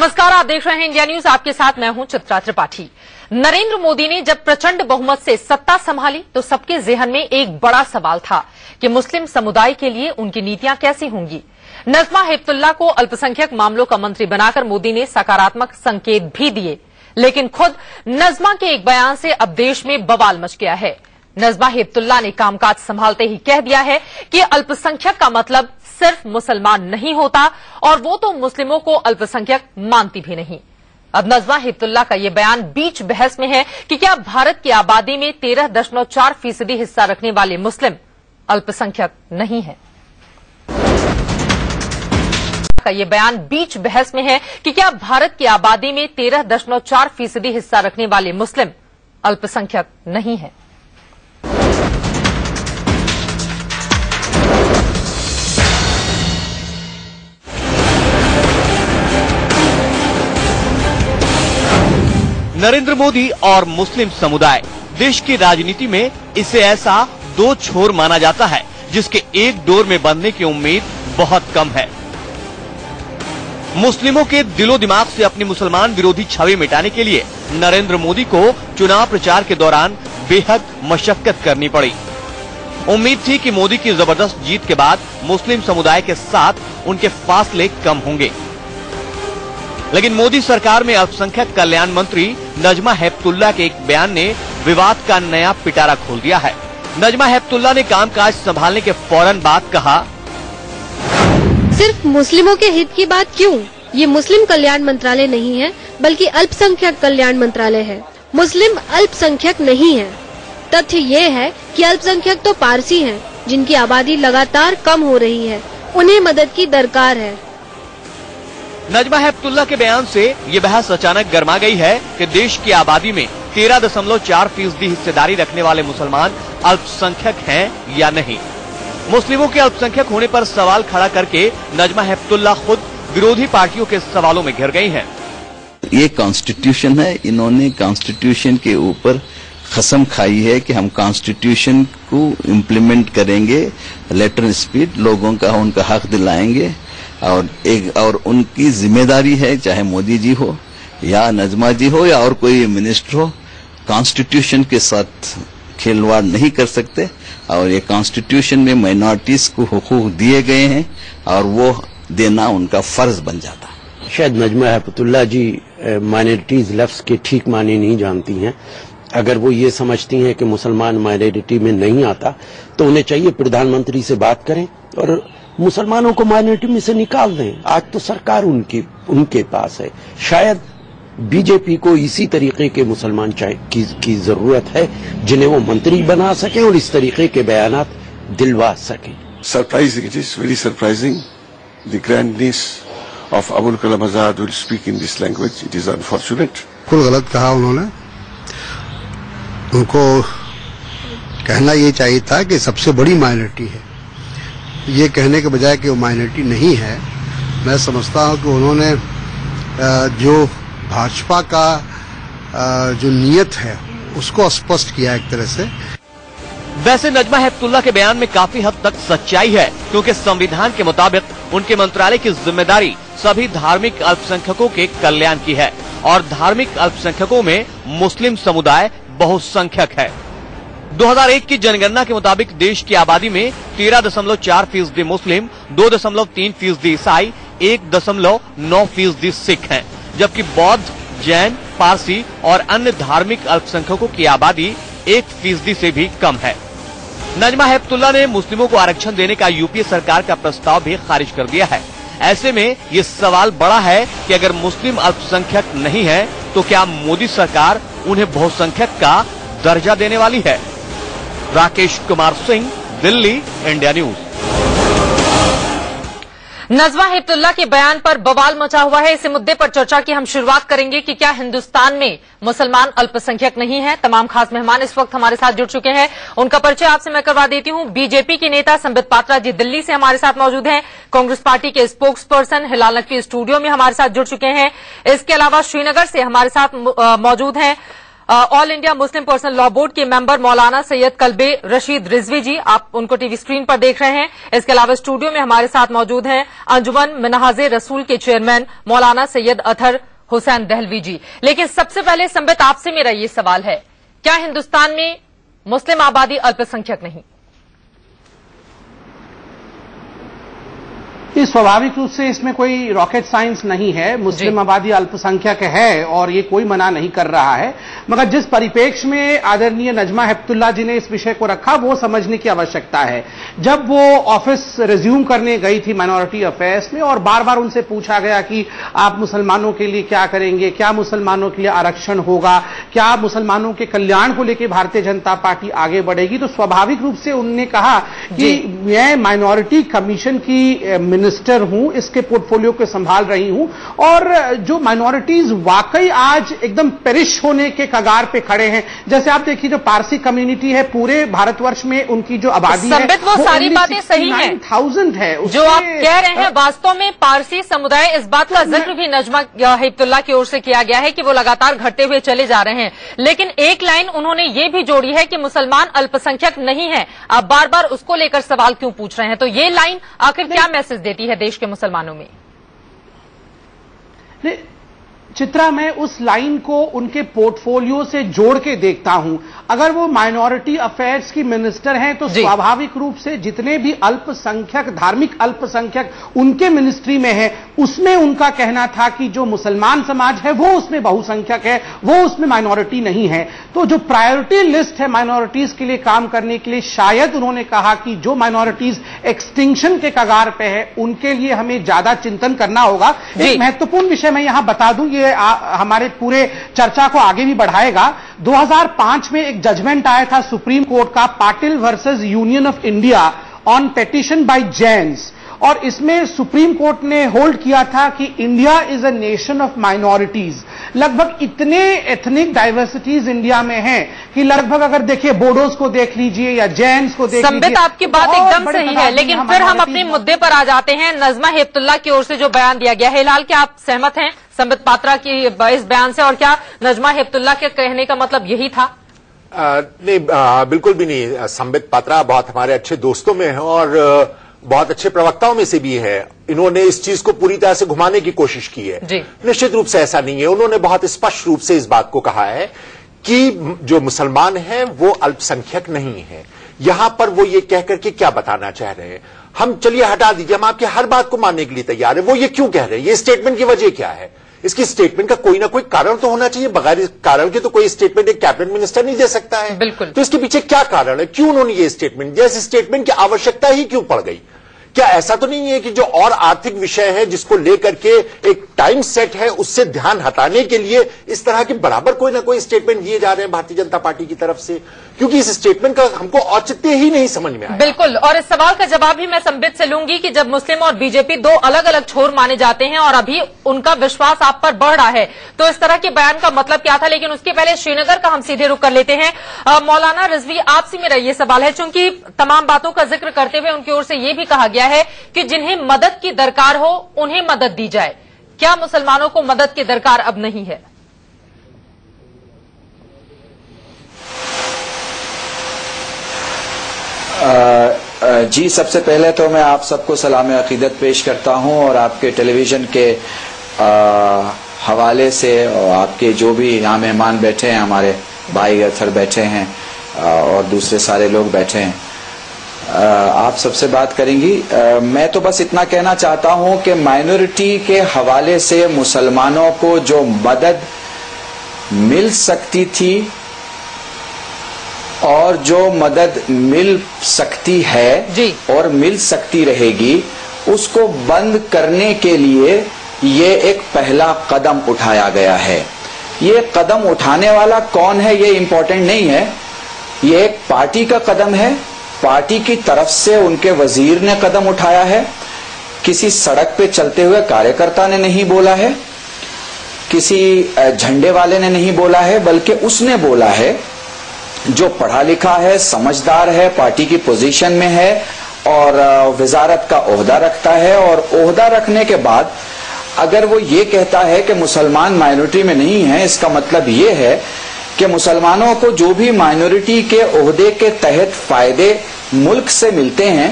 नमस्कार, आप देख रहे हैं इंडिया न्यूज। आपके साथ मैं हूं चित्रा त्रिपाठी। नरेंद्र मोदी ने जब प्रचंड बहुमत से सत्ता संभाली तो सबके जेहन में एक बड़ा सवाल था कि मुस्लिम समुदाय के लिए उनकी नीतियां कैसी होंगी। नजमा हेपतुल्ला को अल्पसंख्यक मामलों का मंत्री बनाकर मोदी ने सकारात्मक संकेत भी दिए, लेकिन खुद नजमा के एक बयान से अब देश में बवाल मच गया है। नजमा हेपतुल्ला ने कामकाज संभालते ही कह दिया है कि अल्पसंख्यक का मतलब सिर्फ मुसलमान नहीं होता और वो तो मुस्लिमों को अल्पसंख्यक मानती भी नहीं। अब नजमा हेपतुल्ला का ये बयान बीच बहस में है कि क्या भारत की आबादी में 13.4% हिस्सा रखने वाले मुस्लिम अल्पसंख्यक नहीं है। का ये बयान बीच बहस में है कि क्या भारत की आबादी में 13.4% हिस्सा रखने वाले मुस्लिम अल्पसंख्यक नहीं है। नरेंद्र मोदी और मुस्लिम समुदाय, देश की राजनीति में इसे ऐसा दो छोर माना जाता है जिसके एक डोर में बंधने की उम्मीद बहुत कम है। मुस्लिमों के दिलो दिमाग से अपनी मुसलमान विरोधी छवि मिटाने के लिए नरेंद्र मोदी को चुनाव प्रचार के दौरान बेहद मशक्कत करनी पड़ी। उम्मीद थी कि मोदी की जबरदस्त जीत के बाद मुस्लिम समुदाय के साथ उनके फासले कम होंगे, लेकिन मोदी सरकार में अल्पसंख्यक कल्याण मंत्री नजमा हेपतुल्ला के एक बयान ने विवाद का नया पिटारा खोल दिया है। नजमा हेपतुल्ला ने कामकाज संभालने के फौरन बाद कहा, सिर्फ मुस्लिमों के हित की बात क्यों? ये मुस्लिम कल्याण मंत्रालय नहीं है बल्कि अल्पसंख्यक कल्याण मंत्रालय है। मुस्लिम अल्पसंख्यक नहीं है। तथ्य ये है कि अल्पसंख्यक तो पारसी हैं, जिनकी आबादी लगातार कम हो रही है। उन्हें मदद की दरकार है। नजमा हेपतुल्ला के बयान से ये बहस अचानक गर्मा गई है कि देश की आबादी में 13.4% हिस्सेदारी रखने वाले मुसलमान अल्पसंख्यक हैं या नहीं। मुस्लिमों के अल्पसंख्यक होने पर सवाल खड़ा करके नजमा हेपतुल्ला खुद विरोधी पार्टियों के सवालों में घिर गई हैं। ये कॉन्स्टिट्यूशन है, इन्होंने कॉन्स्टिट्यूशन के ऊपर कसम खाई है कि हम कॉन्स्टिट्यूशन को इम्प्लीमेंट करेंगे, लेटर स्पीड लोगों का उनका हक दिलाएंगे और उनकी जिम्मेदारी है, चाहे मोदी जी हो या नजमा जी हो या और कोई मिनिस्टर हो, कॉन्स्टिट्यूशन के साथ खिलवाड़ नहीं कर सकते। और ये कॉन्स्टिट्यूशन में माइनॉरिटीज को हुकूक दिए गए हैं और वो देना उनका फर्ज बन जाता है। शायद नजमा हेपतुल्ला जी माइनॉरिटीज लफ्ज के ठीक माने नहीं जानती हैं। अगर वो ये समझती हैं कि मुसलमान माइनॉरिटी में नहीं आता तो उन्हें चाहिए प्रधानमंत्री से बात करें और मुसलमानों को माइनॉरिटी में से निकाल दें। आज तो सरकार उनके पास है। शायद बीजेपी को इसी तरीके के मुसलमान की जरूरत है जिन्हें वो मंत्री बना सके और इस तरीके के बयानात दिलवा सके। Surprising, it is very surprising the grandness of Abul Kalam Azad will speak in this language. It is unfortunate. कुल गलत कहा उन्होंने। उनको कहना ये चाहिए था कि सबसे बड़ी माइनॉरिटी है, ये कहने के बजाय कि वो माइनॉरिटी नहीं है। मैं समझता हूं कि उन्होंने जो भाजपा का जो नियत है उसको स्पष्ट किया एक तरह से। वैसे नजमा हेपतुल्ला के बयान में काफी हद तक सच्चाई है, क्योंकि संविधान के मुताबिक उनके मंत्रालय की जिम्मेदारी सभी धार्मिक अल्पसंख्यकों के कल्याण की है और धार्मिक अल्पसंख्यकों में मुस्लिम समुदाय बहुसंख्यक है। 2001 की जनगणना के मुताबिक देश की आबादी में 13.4% मुस्लिम, 2.3% ईसाई, 1.9% सिख हैं, जबकि बौद्ध, जैन, पारसी और अन्य धार्मिक अल्पसंख्यकों की आबादी 1% से भी कम है। नजमा हेपतुल्ला ने मुस्लिमों को आरक्षण देने का यूपीए सरकार का प्रस्ताव भी खारिज कर दिया है। ऐसे में ये सवाल बड़ा है कि अगर मुस्लिम अल्पसंख्यक नहीं है तो क्या मोदी सरकार उन्हें बहुसंख्यक का दर्जा देने वाली है। Rakesh Kumar Singh, Delhi, India news. नजमा हेपतुल्ला के बयान पर बवाल मचा हुआ है। इसी मुद्दे पर चर्चा की हम शुरुआत करेंगे कि क्या हिंदुस्तान में मुसलमान अल्पसंख्यक नहीं है। तमाम खास मेहमान इस वक्त हमारे साथ जुड़ चुके हैं। उनका परिचय आपसे मैं करवा देती हूं। बीजेपी के नेता संबित पात्रा जी दिल्ली से हमारे साथ मौजूद हैं। कांग्रेस पार्टी के स्पोक्स पर्सन हिलाल नकवी स्टूडियो में हमारे साथ जुड़ चुके हैं। इसके अलावा श्रीनगर से हमारे साथ मौजूद हैं all India Muslim personal law board के मेंबर मौलाना सैयद कल्बे रशीद रिजवी जी, आप उनको टीवी स्क्रीन पर देख रहे हैं। इसके अलावा स्टूडियो में हमारे साथ मौजूद हैं अंजुमन मिनहाजे रसूल के चेयरमैन मौलाना सैयद अतहर हुसैन दहलवी जी। लेकिन सबसे पहले संबित आपसे मेरा ये सवाल है, क्या हिंदुस्तान में मुस्लिम आबादी अल्पसंख्यक नहीं? ये स्वाभाविक रूप से इसमें कोई रॉकेट साइंस नहीं है। मुस्लिम आबादी अल्पसंख्यक है और ये कोई मना नहीं कर रहा है, मगर जिस परिप्रेक्ष्य में आदरणीय नजमा हेपतुल्ला जी ने इस विषय को रखा वो समझने की आवश्यकता है। जब वो ऑफिस रिज्यूम करने गई थी माइनॉरिटी अफेयर्स में और बार बार उनसे पूछा गया कि आप मुसलमानों के लिए क्या करेंगे, क्या मुसलमानों के लिए आरक्षण होगा, क्या मुसलमानों के कल्याण को लेकर भारतीय जनता पार्टी आगे बढ़ेगी, तो स्वाभाविक रूप से उन्होंने कहा कि मैं माइनॉरिटी कमीशन की मिनिस्टर हूं, इसके पोर्टफोलियो को संभाल रही हूं और जो माइनॉरिटीज वाकई आज एकदम पेरिश होने के कगार पे खड़े हैं। जैसे आप देखिए जो पारसी कम्युनिटी है पूरे भारतवर्ष में उनकी जो आबादी है वो सारी बातें सही हैं, 9,000 है। जो आप कह रहे हैं वास्तव में पारसी समुदाय, इस बात का जिक्र भी नजमा हेपतुल्ला की ओर से किया गया है कि वो लगातार घटते हुए चले जा रहे हैं। लेकिन एक लाइन उन्होंने ये भी जोड़ी है कि मुसलमान अल्पसंख्यक नहीं है। आप बार बार उसको लेकर सवाल क्यों पूछ रहे हैं? तो ये लाइन आखिर क्या मैसेज देती है देश के मुसलमानों में? चित्रा, मैं उस लाइन को उनके पोर्टफोलियो से जोड़ के देखता हूं। अगर वो माइनॉरिटी अफेयर्स की मिनिस्टर हैं तो स्वाभाविक रूप से जितने भी अल्पसंख्यक, धार्मिक अल्पसंख्यक उनके मिनिस्ट्री में है, उसमें उनका कहना था कि जो मुसलमान समाज है वो उसमें बहुसंख्यक है, वो उसमें माइनॉरिटी नहीं है। तो जो प्रायोरिटी लिस्ट है माइनॉरिटीज के लिए काम करने के लिए, शायद उन्होंने कहा कि जो माइनॉरिटीज एक्सटिंक्शन के कगार पे है उनके लिए हमें ज्यादा चिंतन करना होगा। एक महत्वपूर्ण विषय मैं यहां बता दूं, ये हमारे पूरे चर्चा को आगे भी बढ़ाएगा। 2005 में एक जजमेंट आया था सुप्रीम कोर्ट का, Patil versus union of India on petition by Jains, और इसमें सुप्रीम कोर्ट ने होल्ड किया था कि India is a nation of minorities. लगभग इतने एथनिक डाइवर्सिटीज इंडिया में हैं कि लगभग अगर देखिए बोडोज को देख लीजिए या जैन्स को देख लीजिए। संबित, आपकी बात एकदम सही है, लेकिन फिर हम अपने मुद्दे पर आ जाते हैं। नजमा हेपतुल्ला की ओर से जो बयान दिया गया है, हिलाल क्या आप सहमत हैं संबित पात्रा की इस बयान से, और क्या नजमा हेपतुल्ला के कहने का मतलब यही था? नहीं, बिल्कुल भी नहीं। संबित पात्रा बहुत हमारे अच्छे दोस्तों में है और बहुत अच्छे प्रवक्ताओं में से भी है। इन्होंने इस चीज को पूरी तरह से घुमाने की कोशिश की है। निश्चित रूप से ऐसा नहीं है। उन्होंने बहुत स्पष्ट रूप से इस बात को कहा है कि जो मुसलमान हैं वो अल्पसंख्यक नहीं है। यहां पर वो ये कहकर के क्या बताना चाह रहे हैं, हम चलिए हटा दीजिए, हम आपकी हर बात को मानने के लिए तैयार है। वो ये क्यों कह रहे हैं, ये स्टेटमेंट की वजह क्या है? इसकी स्टेटमेंट का कोई ना कोई कारण तो होना चाहिए। बगैर कारण के तो कोई स्टेटमेंट एक कैबिनेट मिनिस्टर नहीं दे सकता है। बिल्कुल। तो इसके पीछे क्या कारण है, क्यों उन्होंने ये स्टेटमेंट दिया? इस स्टेटमेंट की आवश्यकता ही क्यों पड़ गई? क्या ऐसा तो नहीं है कि जो और आर्थिक विषय है जिसको लेकर के एक टाइम सेट है उससे ध्यान हटाने के लिए इस तरह के बराबर कोई ना कोई स्टेटमेंट दिए जा रहे हैं भारतीय जनता पार्टी की तरफ से? क्योंकि इस स्टेटमेंट का हमको औचित्य ही नहीं समझ में आया। बिल्कुल, और इस सवाल का जवाब भी मैं संबित से लूंगी कि जब मुस्लिम और बीजेपी दो अलग अलग छोर माने जाते हैं और अभी उनका विश्वास आप पर बढ़ रहा है, तो इस तरह के बयान का मतलब क्या था? लेकिन उसके पहले श्रीनगर का हम सीधे रुख कर लेते हैं। मौलाना रिजवी, आपसे मेरा ये सवाल है, चूंकि तमाम बातों का जिक्र करते हुए उनकी ओर से यह भी कहा गया है कि जिन्हें मदद की दरकार हो उन्हें मदद दी जाए, क्या मुसलमानों को मदद की दरकार अब नहीं है? जी, सबसे पहले तो मैं आप सबको सलाम अकीदत पेश करता हूं और आपके टेलीविजन के हवाले से, और आपके जो भी यहाँ मेहमान बैठे हैं, हमारे भाई अथर बैठे हैं और दूसरे सारे लोग बैठे हैं, आप सबसे बात करेंगी। मैं तो बस इतना कहना चाहता हूं कि माइनॉरिटी के हवाले से मुसलमानों को जो मदद मिल सकती थी और जो मदद मिल सकती है और मिल सकती रहेगी, उसको बंद करने के लिए ये एक पहला कदम उठाया गया है। ये कदम उठाने वाला कौन है ये इम्पोर्टेंट नहीं है, ये एक पार्टी का कदम है। पार्टी की तरफ से उनके वजीर ने कदम उठाया है, किसी सड़क पे चलते हुए कार्यकर्ता ने नहीं बोला है, किसी झंडे वाले ने नहीं बोला है, बल्कि उसने बोला है जो पढ़ा लिखा है, समझदार है, पार्टी की पोजीशन में है और वजारत का ओहदा रखता है, और ओहदा रखने के बाद अगर वो ये कहता है कि मुसलमान माइनॉरिटी में नहीं है, इसका मतलब ये है कि मुसलमानों को जो भी माइनॉरिटी के ओहदे के तहत फायदे मुल्क से मिलते हैं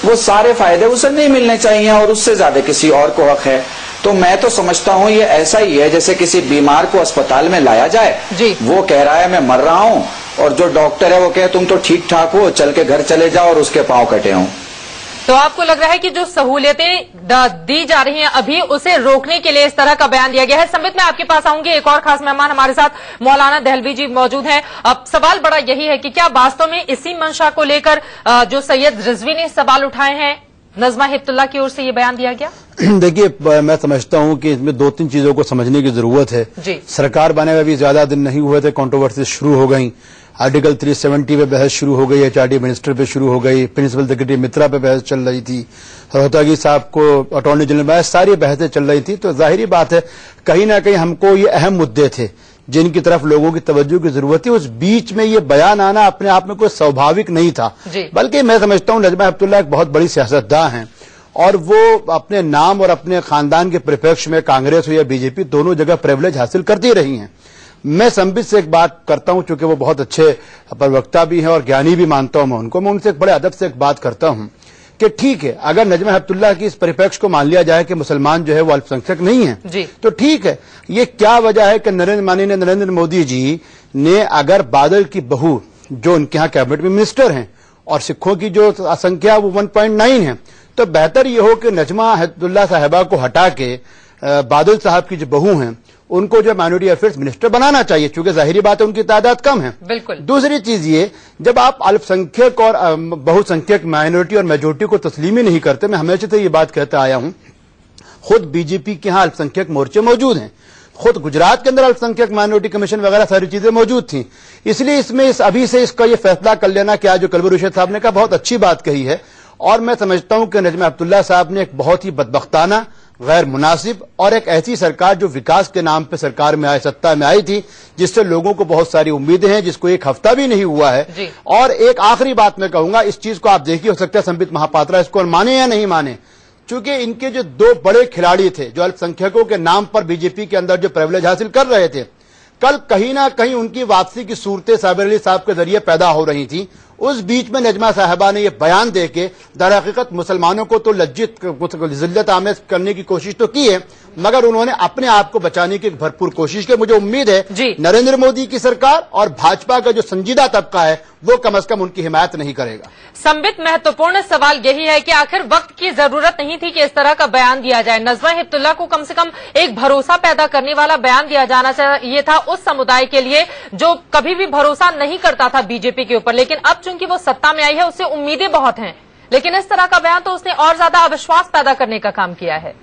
वो सारे फायदे उसे नहीं मिलने चाहिए और उससे ज्यादा किसी और को हक है। तो मैं तो समझता हूं ये ऐसा ही है जैसे किसी बीमार को अस्पताल में लाया जाए, वो कह रहा है मैं मर रहा हूं, और जो डॉक्टर है वो कहे तुम तो ठीक ठाक हो, चल के घर चले जाओ, और उसके पांव कटे हों। तो आपको लग रहा है कि जो सहूलियतें दी जा रही हैं अभी उसे रोकने के लिए इस तरह का बयान दिया गया है? संबित, मैं आपके पास आऊंगी। एक और खास मेहमान हमारे साथ मौलाना दहलवी जी मौजूद हैं। अब सवाल बड़ा यही है कि क्या वास्तव में इसी मंशा को लेकर जो सैयद रिजवी ने सवाल उठाए हैं, नजमा हिप्तुल्लाह की ओर से ये बयान दिया गया? देखिए, मैं समझता हूं कि इसमें दो तीन चीजों को समझने की जरूरत है। सरकार बने हुए भी ज्यादा दिन नहीं हुए थे, कंट्रोवर्सी शुरू हो गई। आर्टिकल 370 पे बहस शुरू हो गई, एचआरडी मिनिस्टर पे शुरू हो गई, प्रिंसिपल सेक्रेटरी मित्रा पे बहस चल रही थी, रोहतगी साहब को अटॉर्नी जनरल में, सारी बहसें चल रही थी। तो जाहिर बात है कहीं ना कहीं हमको ये अहम मुद्दे थे जिनकी तरफ लोगों की तवज्जो की जरूरत थी। उस बीच में ये बयान आना अपने आप में कोई स्वाभाविक नहीं था, बल्कि मैं समझता हूं नजमा हिप्तुल्लाह एक बहुत बड़ी सियासतदान हैं और वो अपने नाम और अपने खानदान के परिप्रेक्ष्य में कांग्रेस हो या बीजेपी दोनों जगह प्रिविलेज हासिल करती रही हैं। मैं संबित से एक बात करता हूं, चूंकि वो बहुत अच्छे प्रवक्ता भी हैं और ज्ञानी भी मानता हूं मैं उनको, मैं उनसे एक बड़े अदब से एक बात करता हूं कि ठीक है, अगर नजमा हिप्तुल्लाह की इस परिप्रेक्ष्य को मान लिया जाए कि मुसलमान जो है वो अल्पसंख्यक नहीं है, तो ठीक है। ये क्या वजह है कि नरेंद्र मोदी जी ने अगर बादल की बहू जो उनके यहाँ कैबिनेट में मिनिस्टर हैं और सिखों की जो संख्या वो 1.9 है, तो बेहतर ये हो कि नजमा हिप्तुल्लाह साहिबा को हटा के बादल साहब की जो बहू हैं उनको जो माइनॉरिटी अफेयर्स मिनिस्टर बनाना चाहिए, क्योंकि जाहिर बात है उनकी तादाद कम है। बिल्कुल। दूसरी चीज ये, जब आप अल्पसंख्यक और बहुसंख्यक माइनॉरिटी और मेजोरिटी को तस्लीम ही नहीं करते, मैं हमेशा से ये बात कहता आया हूं, खुद बीजेपी के यहां अल्पसंख्यक मोर्चे मौजूद हैं, खुद गुजरात के अंदर अल्पसंख्यक माइनॉरिटी कमीशन वगैरह सारी चीजें मौजूद थी। इसलिए इसमें अभी से इसका ये फैसला कर लेना कि आज जो कलबुर रशीद साहब ने कहा बहुत अच्छी बात कही है, और मैं समझता हूं कि नजमा हिप्तुल्लाह साहब ने एक बहुत ही बदबख्ताना, गैर मुनासिब और एक ऐसी सरकार जो विकास के नाम पे सरकार में सत्ता में आई थी, जिससे लोगों को बहुत सारी उम्मीदें हैं, जिसको एक हफ्ता भी नहीं हुआ है। और एक आखिरी बात मैं कहूंगा, इस चीज को आप देखिए, हो सकता है संबित महापात्रा इसको माने या नहीं माने, चूंकि इनके जो दो बड़े खिलाड़ी थे जो अल्पसंख्यकों के नाम पर बीजेपी के अंदर जो प्रिविलेज हासिल कर रहे थे, कल कहीं ना कहीं उनकी वापसी की सूरतें साबिर अली साहब के जरिए पैदा हो रही थी। उस बीच में नजमा साहिबा ने यह बयान देके दर हकीकत मुसलमानों को तो जिल्लत आमेज करने की कोशिश तो की है, मगर उन्होंने अपने आप को बचाने की भरपूर कोशिश की। मुझे उम्मीद है नरेंद्र मोदी की सरकार और भाजपा का जो संजीदा तबका है वो कम से कम उनकी हिमायत नहीं करेगा। संबित, महत्वपूर्ण सवाल यही है कि आखिर वक्त की जरूरत नहीं थी कि इस तरह का बयान दिया जाए। नजमा हिप्तुल्लाह को कम से कम एक भरोसा पैदा करने वाला बयान दिया जाना चाहिए था उस समुदाय के लिए जो कभी भी भरोसा नहीं करता था बीजेपी के ऊपर, लेकिन अब चूंकि वो सत्ता में आई है उससे उम्मीदें बहुत हैं, लेकिन इस तरह का बयान तो उसने और ज्यादा अविश्वास पैदा करने का काम किया है।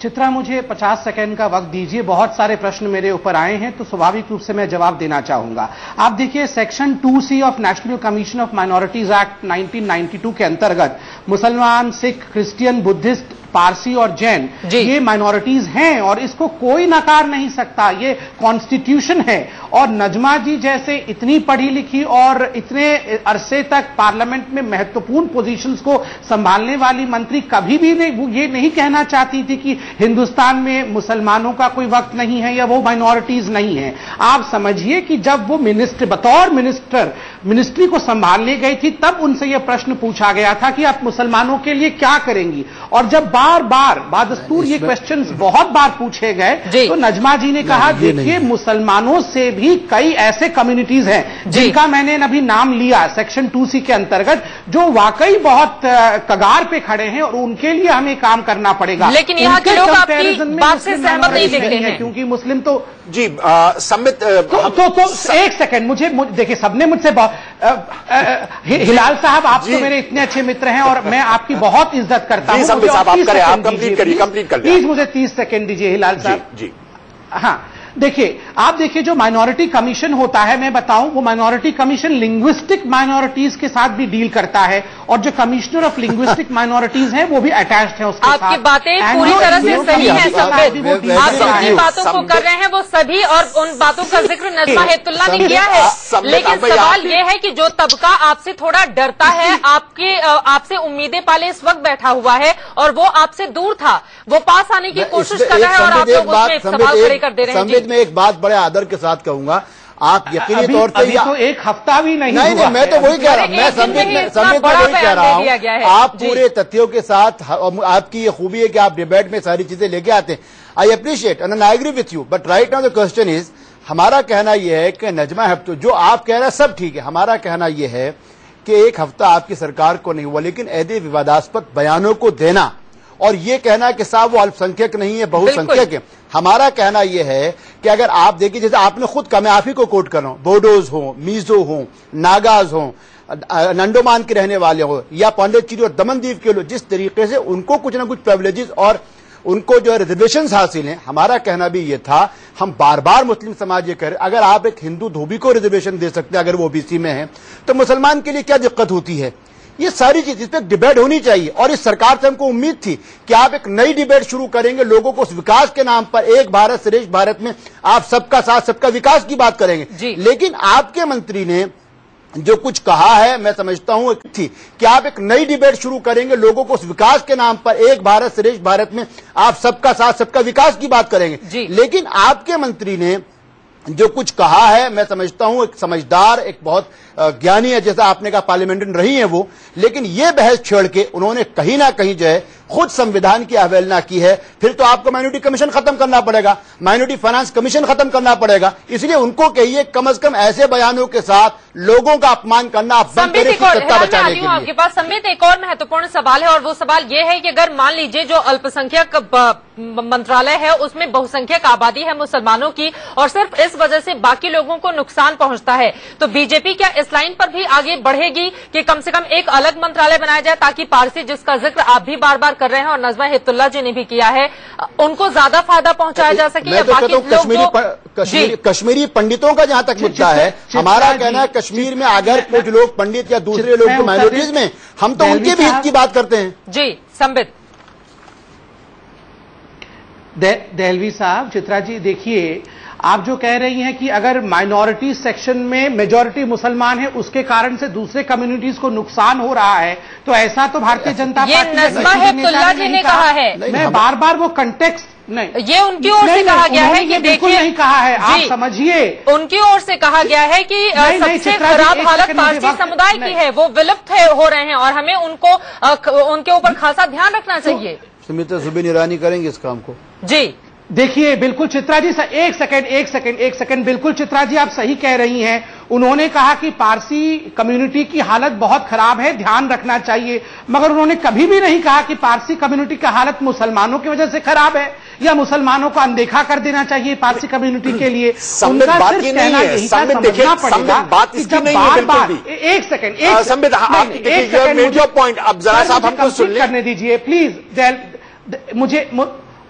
चित्रा, मुझे 50 सेकंड का वक्त दीजिए। बहुत सारे प्रश्न मेरे ऊपर आए हैं तो स्वाभाविक रूप से मैं जवाब देना चाहूंगा। आप देखिए, section 2C of national commission of minorities act 1992 के अंतर्गत मुसलमान, सिख, क्रिश्चियन, बुद्धिस्ट, पारसी और जैन ये माइनॉरिटीज हैं और इसको कोई नकार नहीं सकता, ये कॉन्स्टिट्यूशन है। और नजमा जी जैसे इतनी पढ़ी लिखी और इतने अरसे तक पार्लियामेंट में महत्वपूर्ण पोजीशंस को संभालने वाली मंत्री कभी भी ये नहीं कहना चाहती थी कि हिंदुस्तान में मुसलमानों का कोई वक्त नहीं है या वो माइनॉरिटीज नहीं है। आप समझिए कि जब वो बतौर मिनिस्ट्री को संभालने गई थी तब उनसे यह प्रश्न पूछा गया था कि आप मुसलमानों के लिए क्या करेंगी, और जब बार बार बादस्तूर ये क्वेश्चंस बहुत बार पूछे गए तो नजमा जी ने कहा देखिए मुसलमानों से भी कई ऐसे कम्युनिटीज हैं जिनका मैंने अभी नाम लिया सेक्शन 2C के अंतर्गत जो वाकई बहुत कगार पे खड़े हैं और उनके लिए हमें काम करना पड़ेगा। लेकिन यहाँ के लोग आपकी बात से सहमत नहीं दिखते हैं क्योंकि मुस्लिम तो जी सम्मित तो एक सेकंड, मुझे देखिए सबने मुझसे हिलाल साहब आप तो मेरे इतने अच्छे मित्र हैं और मैं आपकी बहुत इज्जत करता हूं। आप कंप्लीट करिए, कंप्लीट कर प्लीज मुझे 30 सेकंड दीजिए हिलाल साहब। जी। हाँ, देखिए, आप देखिए जो माइनॉरिटी कमीशन होता है, मैं बताऊं, वो माइनॉरिटी कमीशन लिंग्विस्टिक माइनॉरिटीज के साथ भी डील करता है, और जो कमिश्नर ऑफ लिंग्विस्टिक माइनॉरिटीज हैं वो भी अटैच्ड है उसके साथ। आपकी बातें पूरी तरह से सही हैं संबित, आप जिन बातों को कर रहे हैं वो सभी, और उन बातों का जिक्र नजमा हेपतुल्ला ने किया है, लेकिन सवाल ये है कि जो तबका आपसे थोड़ा डरता है, आपसे उम्मीदें पाले इस वक्त बैठा हुआ है और वो आपसे दूर था, वो पास आने की कोशिश कर रहा है और आप लोग उसमें सवाल खड़े कर दे रहे हैं। मैं एक बात बड़े आदर के साथ कहूंगा, आप यकीनी तौर से तो एक हफ्ता भी नहीं नहीं, मैं तो वही कह रहा हूं, मैं संबित में वही कह रहा हूं, आप पूरे तथ्यों के साथ, आपकी ये खूबी है कि आप डिबेट में सारी चीजें लेके आते हैं। I appreciate and I agree with you, but right now the question is, हमारा कहना यह है कि नजमा हेपतुल, जो आप कह रहे हैं सब ठीक है, हमारा कहना यह है कि एक हफ्ता आपकी सरकार को नहीं हुआ, लेकिन ऐसे विवादास्पद बयानों को देना और ये कहना कि साहब वो अल्पसंख्यक नहीं है, बहुसंख्यक है, हमारा कहना यह है कि अगर आप देखिए, जैसे आपने खुद कहा, मैं आप ही को कोट कर रहा हूं, बोडोज हो, मीजो हो, नागाज हो, अंडोमान के रहने वाले हो, या पांडिचेरी और दमनदीव के लोग, जिस तरीके से उनको कुछ ना कुछ प्रिविलेजेस और उनको जो रिजर्वेशन हासिल हैं, हमारा कहना भी ये था, हम बार बार मुस्लिम समाज ये कह रहे, अगर आप एक हिंदू धोबी को रिजर्वेशन दे सकते हैं, अगर वो ओबीसी में है, तो मुसलमान के लिए क्या दिक्कत होती है? ये सारी चीज, इस पर डिबेट होनी चाहिए, और इस सरकार से हमको उम्मीद थी कि आप एक नई डिबेट शुरू करेंगे, लोगों को उस विकास के नाम पर, एक भारत श्रेष्ठ भारत में आप सबका साथ सबका विकास की बात करेंगे, लेकिन आपके मंत्री ने जो कुछ कहा है, मैं समझता हूं थी कि आप एक नई डिबेट शुरू करेंगे, लोगों को उस विकास के नाम पर, एक भारत श्रेष्ठ भारत में आप सबका साथ सबका विकास की बात करेंगे, लेकिन आपके मंत्री ने जो कुछ कहा है, मैं समझता हूं एक समझदार, एक बहुत ज्ञानी है, जैसा आपने कहा पार्लियामेंटेरियन रही है वो, लेकिन ये बहस छेड़ के उन्होंने कहीं ना कहीं जो है खुद संविधान की अवहेलना की है। फिर तो आपको माइनॉरिटी कमीशन खत्म करना पड़ेगा, माइनॉरिटी फाइनेंस कमीशन खत्म करना पड़ेगा, इसलिए उनको कहिए कम से कम ऐसे बयानों के साथ लोगों का अपमान करना आप बंद करें, सत्ता बचाने के लिए। आपके पास संबित एक और महत्वपूर्ण सवाल है, और वो सवाल ये है कि अगर मान लीजिए जो अल्पसंख्यक मंत्रालय है उसमें बहुसंख्यक आबादी है मुसलमानों की, और सिर्फ इस वजह से बाकी लोगों को नुकसान पहुंचता है, तो बीजेपी क्या इस लाइन पर भी आगे बढ़ेगी कि कम से कम एक अलग मंत्रालय बनाया जाए, ताकि पारसी, जिसका जिक्र आप भी बार बार कर रहे हैं और नजमा हेपतुल्ला जी ने भी किया है, उनको ज्यादा फायदा पहुंचाया जा सके? या बाकी लोग कश्मीरी पंडितों का जहां तक मुद्दा है, हमारा कहना है कश्मीर में अगर कुछ लोग पंडित या दूसरे लोग जो माइनॉरिटीज में, हम तो उनके भी हित की बात करते हैं। जी संबित। दहलवी साहब, चित्रा जी, देखिए, आप जो कह रही हैं कि अगर माइनॉरिटी सेक्शन में मेजॉरिटी मुसलमान है, उसके कारण से दूसरे कम्युनिटीज को नुकसान हो रहा है, तो ऐसा तो भारतीय जनता पार्टी नजमा हेपतुल्ला जी ने कहा है। मैं बार बार वो कंटेक्स्ट नहीं, ये उनकी ओर से कहा गया है कि बिल्कुल नहीं कहा है, आप समझिए, उनकी ओर से कहा गया है कि सबसे खराब हालत पारसी समुदाय की है, वो विलुप्त हो रहे हैं और हमें उनके ऊपर खासा ध्यान रखना चाहिए। सुमित्रा जुबिन ईरानी करेंगे इस काम को। जी देखिए, बिल्कुल चित्रा जी, एक सेकंड, बिल्कुल चित्रा जी, आप सही कह रही हैं। उन्होंने कहा कि पारसी कम्युनिटी की हालत बहुत खराब है, ध्यान रखना चाहिए, मगर उन्होंने कभी भी नहीं कहा कि पारसी कम्युनिटी की हालत मुसलमानों की वजह से खराब है या मुसलमानों को अनदेखा कर देना चाहिए पारसी कम्युनिटी के लिए। उनका सिर्फ कहना यही था, समझना पड़ेगा कि जब बार-बार, एक सेकंड, करने दीजिए प्लीज,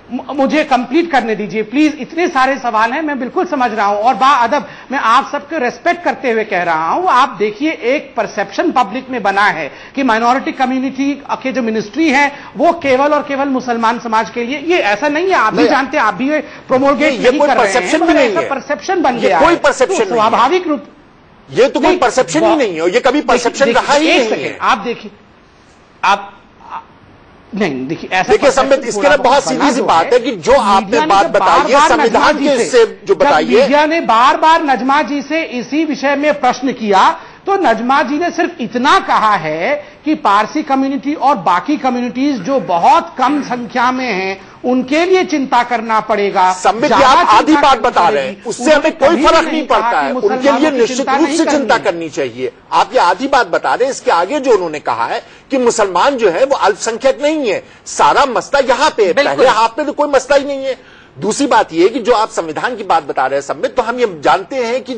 मुझे कंप्लीट करने दीजिए प्लीज। इतने सारे सवाल हैं, मैं बिल्कुल समझ रहा हूं, और बाअदब मैं आप सबके रेस्पेक्ट करते हुए कह रहा हूं। आप देखिए, एक परसेप्शन पब्लिक में बना है कि माइनॉरिटी कम्युनिटी के जो मिनिस्ट्री है वो केवल और केवल मुसलमान समाज के लिए, ये ऐसा नहीं है, आप भी जानते हैं, आप भी प्रोमोगेट नहीं कर रहे हैं, ऐसा परसेप्शन बन गया, कोई परसेप्शन स्वाभाविक रूप, ये तो कोई परसेप्शन ही नहीं है, ये कभी परसेप्शन रहा ही नहीं है। आप देखिए, आप नहीं, देखिए ऐसा, देखिए संबित, इसके लिए बहुत सीधी सी बात है कि जो आपने बात बताई है संविधान के इससे जो बताइए, मीडिया ने बार बार नजमा जी से इसी विषय में प्रश्न किया, तो नजमा जी ने सिर्फ इतना कहा है कि पारसी कम्युनिटी और बाकी कम्युनिटीज जो बहुत कम संख्या में हैं, उनके लिए चिंता करना पड़ेगा। संबित, आप आधी बात बता रहे हैं, उससे हमें कोई फर्क नहीं पड़ता है, उनके लिए निश्चित रूप से चिंता करनी चाहिए। आप ये आधी बात बता रहे हैं, इसके आगे जो उन्होंने कहा है कि मुसलमान जो है वो अल्पसंख्यक नहीं है, सारा मसला यहां पे, पहले हाथ में तो कोई मसला ही नहीं है। दूसरी बात यह कि जो आप संविधान की बात बता रहे हैं संबित, तो हम ये जानते हैं कि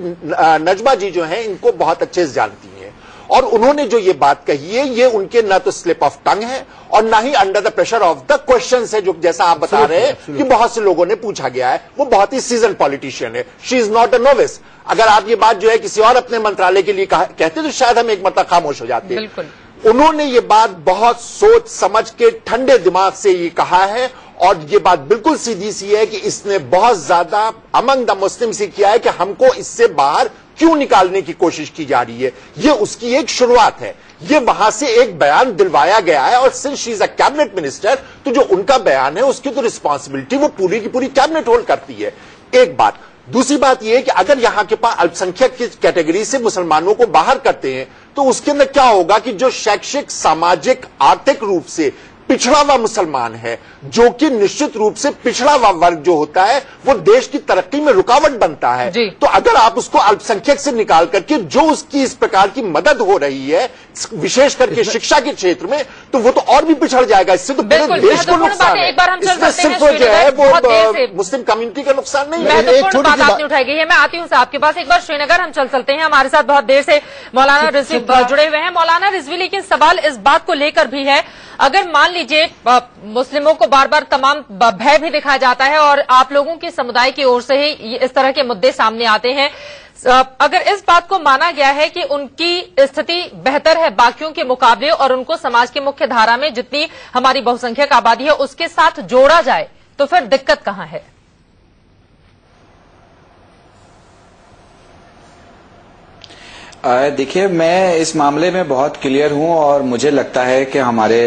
नजमा जी जो हैं इनको बहुत अच्छे से जानती हैं, और उन्होंने जो ये बात कही है ये उनके न तो स्लिप ऑफ टंग है और ना ही under the pressure of the questions है, जो जैसा आप बता रहे हैं कि बहुत से लोगों ने पूछा गया है। वो बहुत ही सीजन पॉलिटिशियन है, she is not a novice. अगर आप ये बात जो है किसी और अपने मंत्रालय के लिए कहते तो शायद हम एक मतलब खामोश हो जाते। बिल्कुल, उन्होंने ये बात बहुत सोच समझ के ठंडे दिमाग से ये कहा है और ये बात बिल्कुल सीधी सी है कि इसने बहुत ज्यादा अमंग द मुस्लिम्स किया है कि हमको इससे बाहर क्यों निकालने की कोशिश की जा रही है। ये उसकी एक शुरुआत है, ये वहां से एक बयान दिलवाया गया है और since she is a cabinet minister तो जो उनका बयान है उसकी तो रिस्पॉन्सिबिलिटी वो पूरी की पूरी कैबिनेट होल्ड करती है। एक बात। दूसरी बात यह है कि अगर यहां के पास अल्पसंख्यक की कैटेगरी से मुसलमानों को बाहर करते हैं तो उसके अंदर क्या होगा कि जो शैक्षिक, सामाजिक, आर्थिक रूप से पिछड़ा हुआ मुसलमान है, जो कि निश्चित रूप से पिछड़ा हुआ वर्ग जो होता है वो देश की तरक्की में रुकावट बनता है। तो अगर आप उसको अल्पसंख्यक से निकाल करके जो उसकी इस प्रकार की मदद हो रही है विशेष करके शिक्षा के क्षेत्र में, तो वो तो और भी पिछड़ जाएगा। इससे तो पूरे देश को नुकसान है। इसमें सिर्फ जो है वो मुस्लिम कम्युनिटी का नुकसान नहीं है। महत्वपूर्ण बात आपने उठाई गई है। मैं आती हूं आपके पास, एक बार श्रीनगर हम चलते हैं। हमारे साथ बहुत देर से मौलाना रिजवी जुड़े हुए हैं। मौलाना रिजवी, लेकिन सवाल इस बात को लेकर भी है, अगर मान लीजिए मुस्लिमों को बार बार तमाम भय भी दिखाया जाता है और आप लोगों के समुदाय की ओर से ही इस तरह के मुद्दे सामने आते हैं, अगर इस बात को माना गया है कि उनकी स्थिति बेहतर है बाकियों के मुकाबले और उनको समाज की मुख्य धारा में जितनी हमारी बहुसंख्यक आबादी है उसके साथ जोड़ा जाए, तो फिर दिक्कत कहां है? देखिए, मैं इस मामले में बहुत क्लियर हूं और मुझे लगता है कि हमारे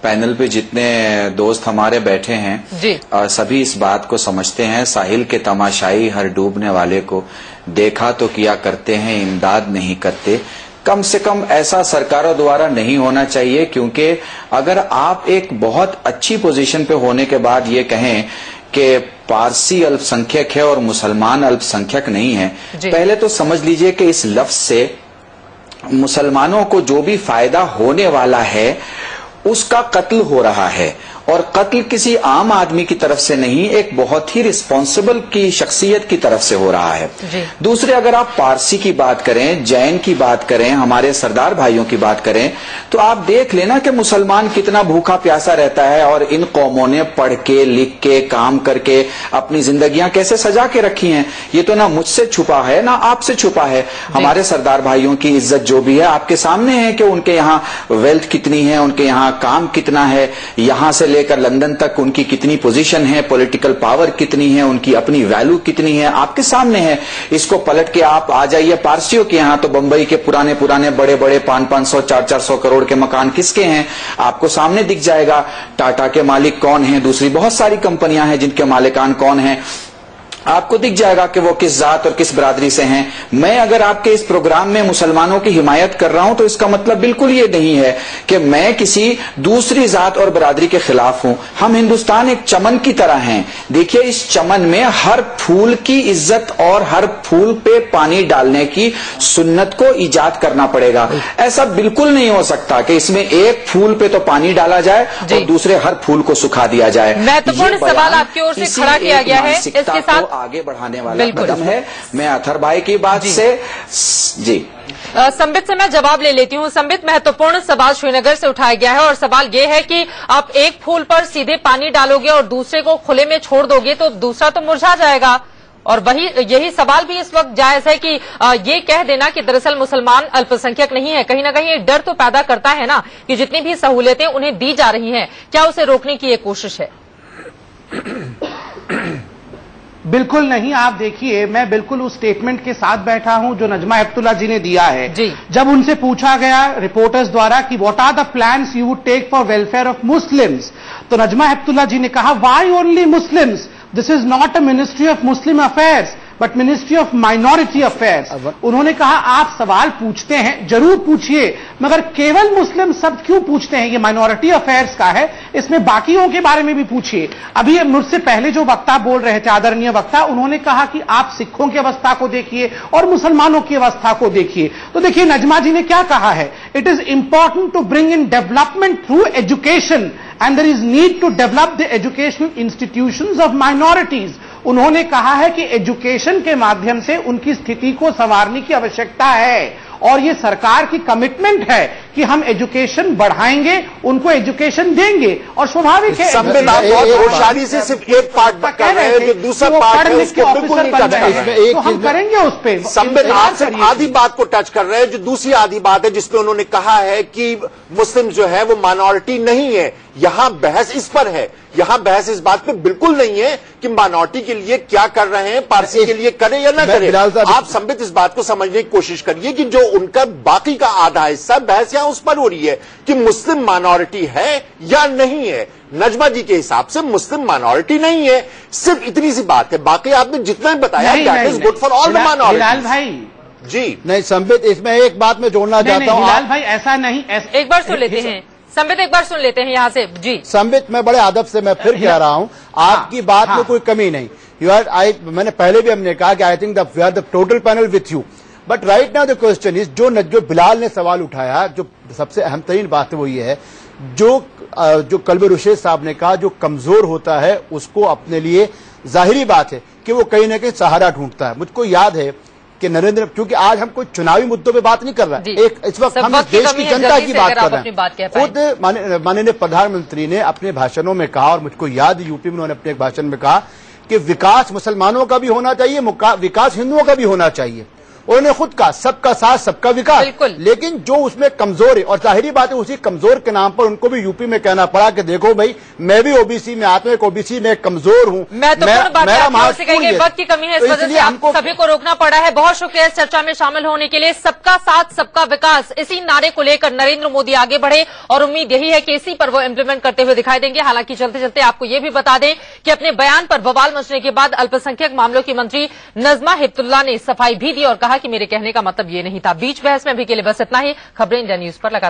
पैनल पे जितने दोस्त हमारे बैठे हैं सभी इस बात को समझते हैं। साहिल के तमाशाई हर डूबने वाले को देखा तो किया करते हैं, इमदाद नहीं करते। कम से कम ऐसा सरकारों द्वारा नहीं होना चाहिए, क्योंकि अगर आप एक बहुत अच्छी पोजीशन पे होने के बाद ये कहें कि पारसी अल्पसंख्यक है और मुसलमान अल्पसंख्यक नहीं है, पहले तो समझ लीजिए कि इस लफ्ज से मुसलमानों को जो भी फायदा होने वाला है उसका कत्ल हो रहा है, और कत्ल किसी आम आदमी की तरफ से नहीं, एक बहुत ही रिस्पॉन्सिबल की शख्सियत की तरफ से हो रहा है। दूसरे, अगर आप पारसी की बात करें, जैन की बात करें, हमारे सरदार भाइयों की बात करें, तो आप देख लेना कि मुसलमान कितना भूखा प्यासा रहता है और इन कौमों ने पढ़ के, लिख के, काम करके अपनी जिंदगियां कैसे सजा के रखी हैं। ये तो ना मुझसे छुपा है ना आपसे छुपा है। हमारे सरदार भाइयों की इज्जत जो भी है आपके सामने है कि उनके यहाँ वेल्थ कितनी है, उनके यहाँ काम कितना है, यहां से लेकर लंदन तक उनकी कितनी पोजीशन है, पॉलिटिकल पावर कितनी है, उनकी अपनी वैल्यू कितनी है, आपके सामने है। इसको पलट के आप आ जाइए पारसियों के यहाँ, तो बंबई के पुराने पुराने बड़े बड़े 500-500, 400-400 करोड़ के मकान किसके हैं आपको सामने दिख जाएगा। टाटा के मालिक कौन है, दूसरी बहुत सारी कंपनियां हैं जिनके मालिकान कौन है, आपको दिख जाएगा कि वो किस जात और किस बरादरी से हैं। मैं अगर आपके इस प्रोग्राम में मुसलमानों की हिमायत कर रहा हूं तो इसका मतलब बिल्कुल ये नहीं है कि मैं किसी दूसरी जात और बरादरी के खिलाफ हूं। हम हिंदुस्तान एक चमन की तरह हैं। देखिए, इस चमन में हर फूल की इज्जत और हर फूल पे पानी डालने की सुन्नत को ईजाद करना पड़ेगा। ऐसा बिल्कुल नहीं हो सकता कि इसमें एक फूल पे तो पानी डाला जाए और दूसरे हर फूल को सुखा दिया जाए। महत्वपूर्ण सवाल आपकी ओर से खड़ा किया गया है, इसके साथ आगे बढ़ाने वाला कदम है। मैं अथर भाई की बात से संबित से मैं जवाब ले लेती हूं। संबित, महत्वपूर्ण सवाल श्रीनगर से उठाया गया है और सवाल ये है कि आप एक फूल पर सीधे पानी डालोगे और दूसरे को खुले में छोड़ दोगे तो दूसरा तो मुरझा जाएगा। और यही सवाल भी इस वक्त जायज है कि ये कह देना कि दरअसल मुसलमान अल्पसंख्यक नहीं है, कहीं ना कहीं एक डर तो पैदा करता है ना कि जितनी भी सहूलियतें उन्हें दी जा रही हैं, क्या उसे रोकने की एक कोशिश है? बिल्कुल नहीं। आप देखिए, मैं बिल्कुल उस स्टेटमेंट के साथ बैठा हूं जो नजमा हेप्तुल्लाह जी ने दिया है। जब उनसे पूछा गया रिपोर्टर्स द्वारा कि what are the plans you would take for welfare of Muslims, तो नजमा हेप्तुल्लाह जी ने कहा, why only Muslims, this is not a ministry of Muslim affairs but ministry of minority affairs. उन्होंने कहा, आप सवाल पूछते हैं, जरूर पूछिए, मगर केवल मुस्लिम शब्द क्यों पूछते हैं? ये माइनॉरिटी अफेयर्स का है, इसमें बाकियों के बारे में भी पूछिए। अभी मुझसे पहले जो वक्ता बोल रहे थे, आदरणीय वक्ता, उन्होंने कहा कि आप सिखों की अवस्था को देखिए और मुसलमानों की अवस्था को देखिए। तो देखिए, नजमा जी ने क्या कहा है, it is important to bring in development through education and there is need to develop the educational institutions of minorities. उन्होंने कहा है कि एजुकेशन के माध्यम से उनकी स्थिति को संवारने की आवश्यकता है और ये सरकार की कमिटमेंट है कि हम एजुकेशन बढ़ाएंगे, उनको एजुकेशन देंगे। और स्वाभाविक है संविधान बहुत होशियारी से सिर्फ एक पार्ट कह रहे हैं, जो दूसरा पार्ट है उसको बिल्कुल नहीं टच कर रहे हैं। तो हम करेंगे उस पर। संविधान सिर्फ आधी बात को टच कर रहे हैं, जो दूसरी आधी बात है जिसपे उन्होंने कहा है कि मुस्लिम जो है वो माइनॉरिटी नहीं है। यहां बहस इस पर है, यहां बहस इस बात पे बिल्कुल नहीं है कि माइनॉरिटी के लिए क्या कर रहे हैं, पारसी के लिए करें या ना करें। आप संबित इस बात को समझने की कोशिश करिए कि जो उनका बाकी का आधा हिस्सा बहस यहां उस पर हो रही है कि मुस्लिम माइनॉरिटी है या नहीं है। नजमा जी के हिसाब से मुस्लिम माइनॉरिटी नहीं है, सिर्फ इतनी सी बात है। बाकी आपने जितना भी बताया that is good for all the minority. भाई जी नहीं संबित, इसमें एक बात मैं जोड़ना चाहता हूँ। हिलाल भाई ऐसा नहीं, एक बार सुन लेते हैं संबित, एक बार सुन लेते हैं यहाँ से। जी संबित, मैं बड़े अदब से मैं फिर कह रहा हूँ, आपकी बात में कोई कमी नहीं। मैंने पहले भी हमने कहा कि I think we are the total panel with you, but right now the question is, जो बिलाल ने सवाल उठाया, जो सबसे अहम तरीन बात है वो ये है, जो कल्बे रुशेद साहब ने कहा, जो कमजोर होता है उसको अपने लिए जाहिरी बात है कि वो कहीं ना कहीं सहारा ढूंढता है। मुझको याद है कि नरेंद्र, क्योंकि आज हम कोई चुनावी मुद्दों पे बात नहीं कर रहे, एक इस वक्त हम देश की जनता की बात कर रहे हैं। खुद माननीय प्रधानमंत्री ने अपने भाषणों में कहा, और मुझको याद यूपी में उन्होंने अपने एक भाषण में कहा कि विकास मुसलमानों का भी होना चाहिए, विकास हिंदुओं का भी होना चाहिए। उन्होंने खुद कहा सबका साथ सबका विकास, लेकिन जो उसमें कमजोर है, और जाहिरी बात है उसी कमजोर के नाम पर उनको भी यूपी में कहना पड़ा कि देखो भाई, मैं भी ओबीसी में आता हूं, एक ओबीसी में कमजोर हूं, वक्त की कमी है, इस वजह से हमको सभी को रोकना पड़ा है। बहुत शुक्रिया इस चर्चा में शामिल होने के लिए। सबका साथ सबका विकास, इसी नारे को लेकर नरेंद्र मोदी आगे बढ़े और उम्मीद यही है कि इसी पर वो इम्प्लीमेंट करते हुए दिखाई देंगे। हालांकि चलते चलते आपको ये भी बता दें कि अपने बयान पर बवाल मचने के बाद अल्पसंख्यक मामलों की मंत्री नजमा हेपतुल्लाह ने सफाई भी दी और कहा कि मेरे कहने का मतलब ये नहीं था। बीच बहस में अभी के लिए बस इतना ही। खबरें इंडिया न्यूज पर लगातार